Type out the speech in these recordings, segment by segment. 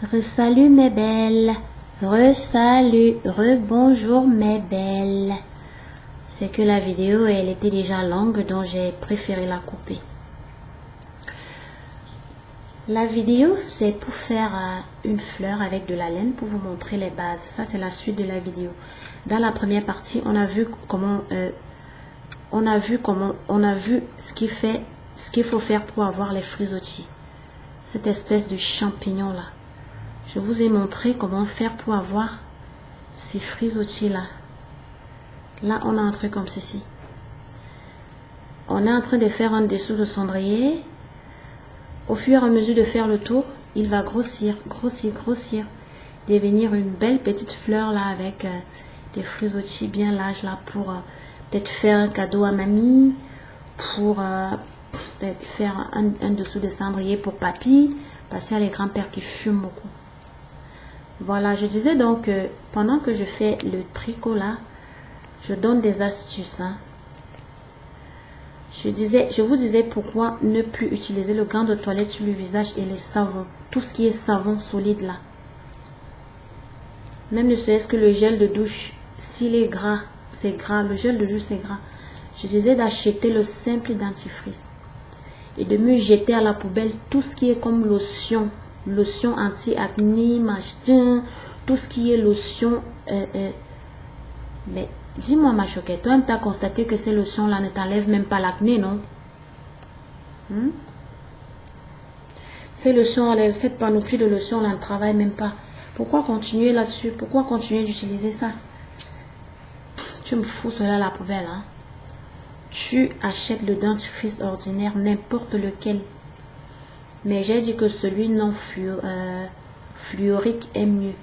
Re-salut mes belles, re-salut, re-bonjour mes belles. C'est que la vidéo, elle était déjà longue, donc j'ai préféré la couper. La vidéo, c'est pour faire une fleur avec de la laine, pour vous montrer les bases. Ça, c'est la suite de la vidéo. Dans la première partie, on a vu comment, on a vu ce qu'il faut faire pour avoir les frisottis. Cette espèce de champignon là. Je vous ai montré comment faire pour avoir ces frisottis là. Là, on a un truc comme ceci. On est en train de faire un dessous de cendrier. Au fur et à mesure de faire le tour, il va grossir, grossir, grossir. Devenir une belle petite fleur là avec des frisottis bien larges là pour peut-être faire un cadeau à mamie. Pour peut-être faire un dessous de cendrier pour papy. Parce qu'il y a les grands-pères qui fument beaucoup. Voilà, je disais donc pendant que je fais le tricot là, je donne des astuces. Hein. Je vous disais pourquoi ne plus utiliser le gant de toilette sur le visage et les savons. Tout ce qui est savon solide là. Même ne serait-ce que le gel de douche, s'il est gras, c'est gras. Le gel de douche, c'est gras. Je disais d'acheter le simple dentifrice. Et de me jeter à la poubelle tout ce qui est comme lotion. Lotion anti-acné, machin, tout ce qui est lotion. Mais dis-moi ma choquette, toi-même tu as constaté que ces lotions-là ne t'enlèvent même pas l'acné, non? Ces lotions, cette panoplie de lotions, là ne travaille même pas. Pourquoi continuer là-dessus? Pourquoi continuer d'utiliser ça? Tu me fous cela à la poubelle, hein? Tu achètes le dentifrice ordinaire, n'importe lequel. Mais j'ai dit que celui non fluorique est mieux.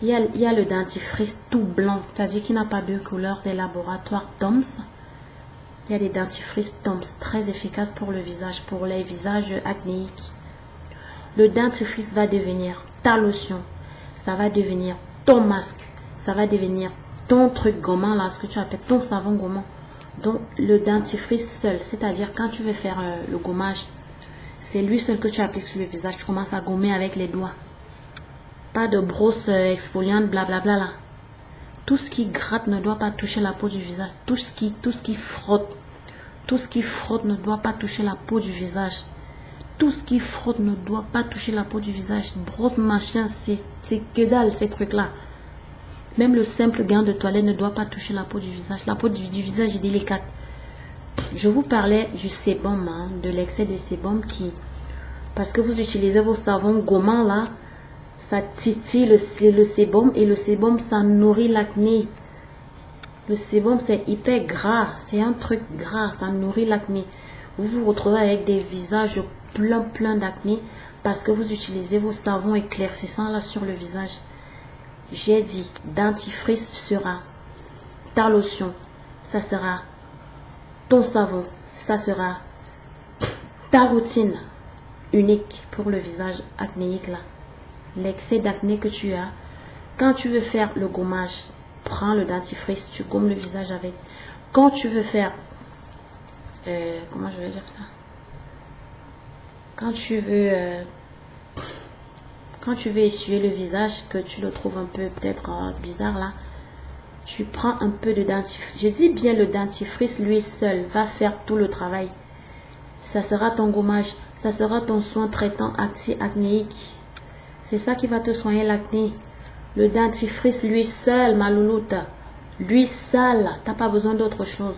Il y a le dentifrice tout blanc, c'est-à-dire qu'il n'a pas de couleur des laboratoires Tom's. Il y a des dentifrices Tom's très efficaces pour le visage, pour les visages acnéiques. Le dentifrice va devenir ta lotion, ça va devenir ton masque, ça va devenir ton truc gommant, là, ce que tu appelles ton savon gommant. Donc le dentifrice seul, c'est-à-dire quand tu veux faire le gommage, c'est lui seul que tu appliques sur le visage. Tu commences à gommer avec les doigts. Pas de brosse exfoliante, blablabla là. Tout ce qui gratte ne doit pas toucher la peau du visage. Tout ce qui frotte. Tout ce qui frotte ne doit pas toucher la peau du visage. Tout ce qui frotte ne doit pas toucher la peau du visage. Brosse machin, c'est que dalle ces trucs-là. Même le simple gant de toilette ne doit pas toucher la peau du visage. La peau du visage est délicate. Je vous parlais du sébum, hein, de l'excès de sébum qui... Parce que vous utilisez vos savons gommants là, ça titille le sébum et le sébum ça nourrit l'acné. Le sébum c'est hyper gras, c'est un truc gras, ça nourrit l'acné. Vous vous retrouvez avec des visages plein d'acné parce que vous utilisez vos savons éclaircissants là sur le visage. J'ai dit, dentifrice sera ta lotion, ça sera ton savon, ça sera ta routine unique pour le visage acnéique là. L'excès d'acné que tu as, quand tu veux faire le gommage, prends le dentifrice, tu gommes le visage avec. Quand tu veux faire, comment je vais dire ça? Quand tu veux essuyer le visage, que tu le trouves un peu peut-être bizarre là, tu prends un peu de dentifrice. Je dis bien le dentifrice, lui seul, va faire tout le travail. Ça sera ton gommage, ça sera ton soin traitant anti-acnéique. C'est ça qui va te soigner l'acné. Le dentifrice, lui seul, ma louloute, lui seul, t'as pas besoin d'autre chose.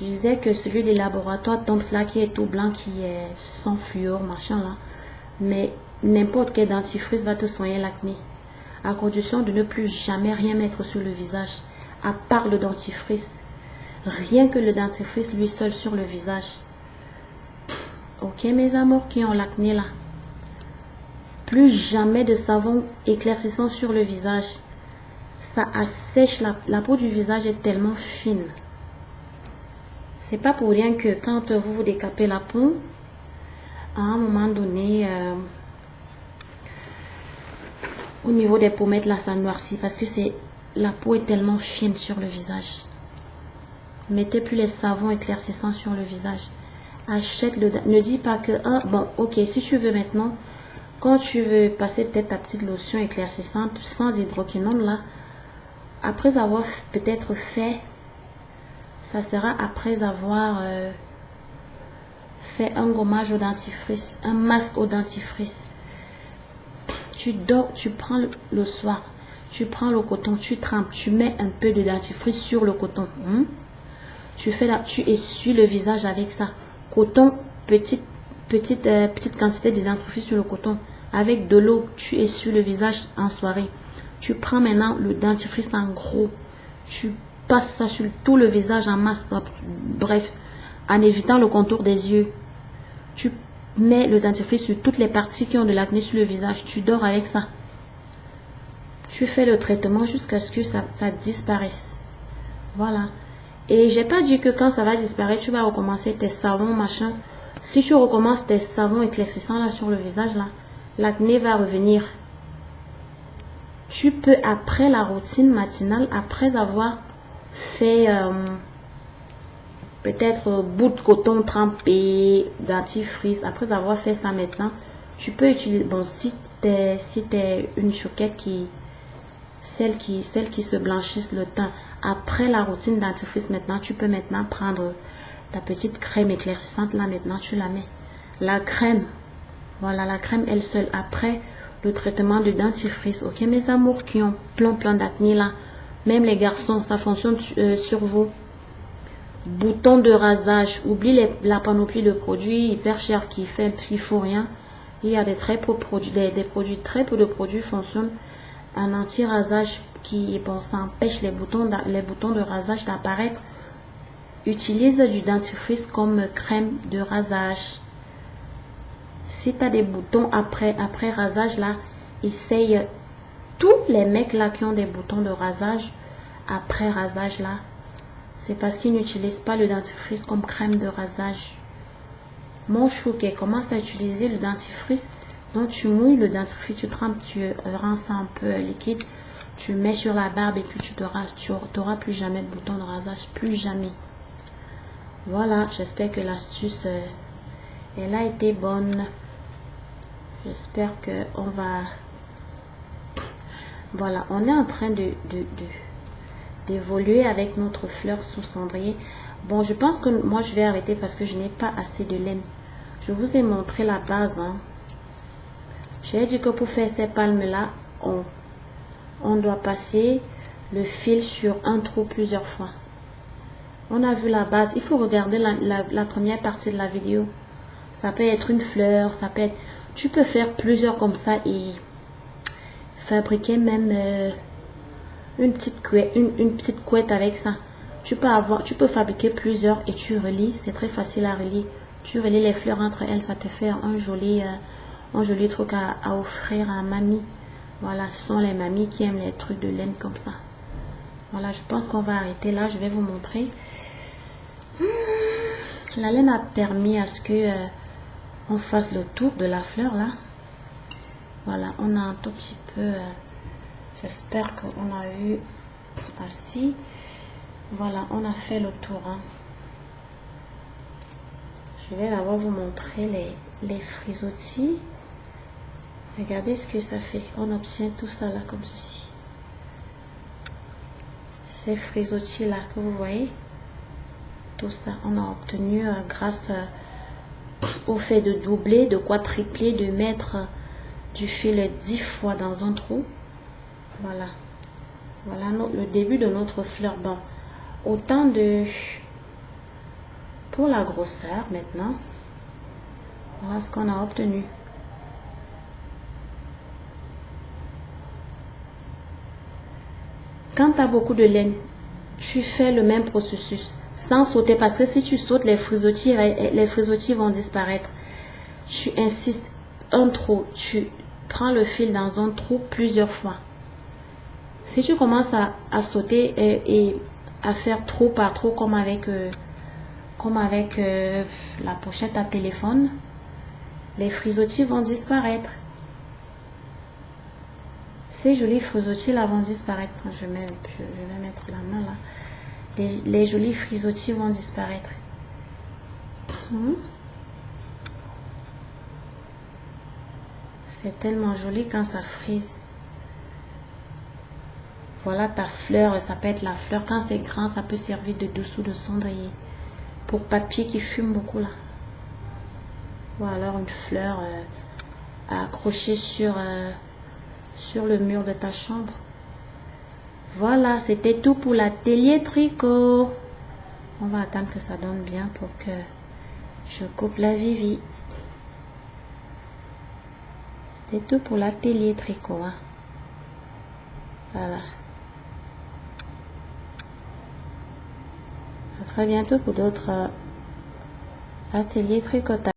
Je disais que celui des laboratoires Tom's là, qui est tout blanc, qui est sans fluor, machin là, mais n'importe quel dentifrice va te soigner l'acné. À condition de ne plus jamais rien mettre sur le visage, à part le dentifrice. Rien que le dentifrice lui seul sur le visage. Ok mes amours qui ont l'acné là. Plus jamais de savon éclaircissant sur le visage. Ça assèche la peau du visage est tellement fine. C'est pas pour rien que quand vous vous décapez la peau, à un moment donné, au niveau des pommettes là, ça noircit parce que la peau est tellement fine sur le visage. Mettez plus les savons éclaircissants sur le visage. Achète ne dis pas que bon ok si tu veux maintenant Quand tu veux passer peut-être ta petite lotion éclaircissante sans hydroquinone là, après avoir peut-être fait, ça sera après avoir fait un gommage au dentifrice, un masque au dentifrice. Tu dors, tu prends le soir, tu prends le coton, tu trempes, tu mets un peu de dentifrice sur le coton. Tu essuies le visage avec ça. Coton, petite quantité de dentifrice sur le coton. Avec de l'eau, tu essuies le visage en soirée. Tu prends maintenant le dentifrice en gros. Tu passes ça sur tout le visage en masse. Bref, en évitant le contour des yeux. Tu mets le dentifrice sur toutes les parties qui ont de l'acné sur le visage. Tu dors avec ça. Tu fais le traitement jusqu'à ce que ça disparaisse. Voilà. Et j'ai pas dit que quand ça va disparaître, tu vas recommencer tes savons, machin. Si tu recommences tes savons éclaircissants là sur le visage là, l'acné va revenir. Tu peux, après la routine matinale, après avoir fait peut-être bout de coton trempé, dentifrice, après avoir fait ça maintenant, tu peux utiliser, bon, si t'es une choquette celle qui se blanchissent le teint, après la routine dentifrice maintenant, tu peux maintenant prendre ta petite crème éclaircissante là, maintenant tu la mets. La crème, voilà, la crème elle seule, après le traitement de dentifrice. Ok mes amours qui ont plein d'acné là, même les garçons, ça fonctionne sur vous. Bouton de rasage, oublie la panoplie de produits hyper chers qui font rien. Il y a des très peu produits, très peu de produits fonctionnent. Un anti-rasage qui, bon, ça empêche les boutons de rasage d'apparaître. Utilise du dentifrice comme crème de rasage. Si tu as des boutons après rasage là, essaye. Tous les mecs là qui ont des boutons de rasage après rasage là, c'est parce qu'ils n'utilisent pas le dentifrice comme crème de rasage. Mon chouquet commence à utiliser le dentifrice. Donc tu mouilles le dentifrice, tu trempes, tu rends ça un peu liquide, tu mets sur la barbe et puis tu n'auras plus jamais de bouton de rasage, plus jamais. Voilà, j'espère que l'astuce elle a été bonne. J'espère que on va. Voilà, on est en train d'évoluer avec notre fleur sous cendrier. Bon, je pense que moi je vais arrêter parce que je n'ai pas assez de laine. Je vous ai montré la base. J'ai dit que pour faire ces palmes là, on doit passer le fil sur un trou plusieurs fois. On a vu la base. Il faut regarder la première partie de la vidéo. Ça peut être une fleur, ça peut être. Tu peux faire plusieurs comme ça et fabriquer même une petite couette avec ça. Tu peux fabriquer plusieurs et tu relis. C'est très facile à relier. Tu relis les fleurs entre elles, ça te fait un joli truc à offrir à mamie. Voilà, ce sont les mamies qui aiment les trucs de laine comme ça. Voilà, je pense qu'on va arrêter là. Je vais vous montrer. La laine a permis à ce que on fasse le tour de la fleur là. Voilà, on a un tout petit peu. J'espère qu'on a eu assez. Voilà, on a fait le tour. Je vais d'abord vous montrer les frisottis. Regardez ce que ça fait. On obtient tout ça là comme ceci. Ces frisottis là que vous voyez. Tout ça, on a obtenu grâce au fait de doubler, de quadrupler, de mettre du fil 10 fois dans un trou. Voilà. Voilà le début de notre fleur. Bon, autant de... Pour la grosseur maintenant. Voilà ce qu'on a obtenu. Quand tu as beaucoup de laine, tu fais le même processus sans sauter parce que si tu sautes, les frisottis vont disparaître. Tu insistes un trou, tu prends le fil dans un trou plusieurs fois. Si tu commences à sauter et à faire trou par trou comme avec la pochette à téléphone, les frisottis vont disparaître. Ces jolis frisottis là vont disparaître. Je vais mettre la main là. Les jolis frisottis vont disparaître. C'est tellement joli quand ça frise. Voilà ta fleur, ça peut être la fleur. Quand c'est grand, ça peut servir de dessous de cendrier. Pour papier qui fume beaucoup là. Ou alors une fleur à accrocher sur le mur de ta chambre. Voilà, c'était tout pour l'atelier tricot. On va attendre que ça donne bien pour que je coupe la Vivi. C'était tout pour l'atelier tricot. Hein. Voilà. À très bientôt pour d'autres ateliers tricotage.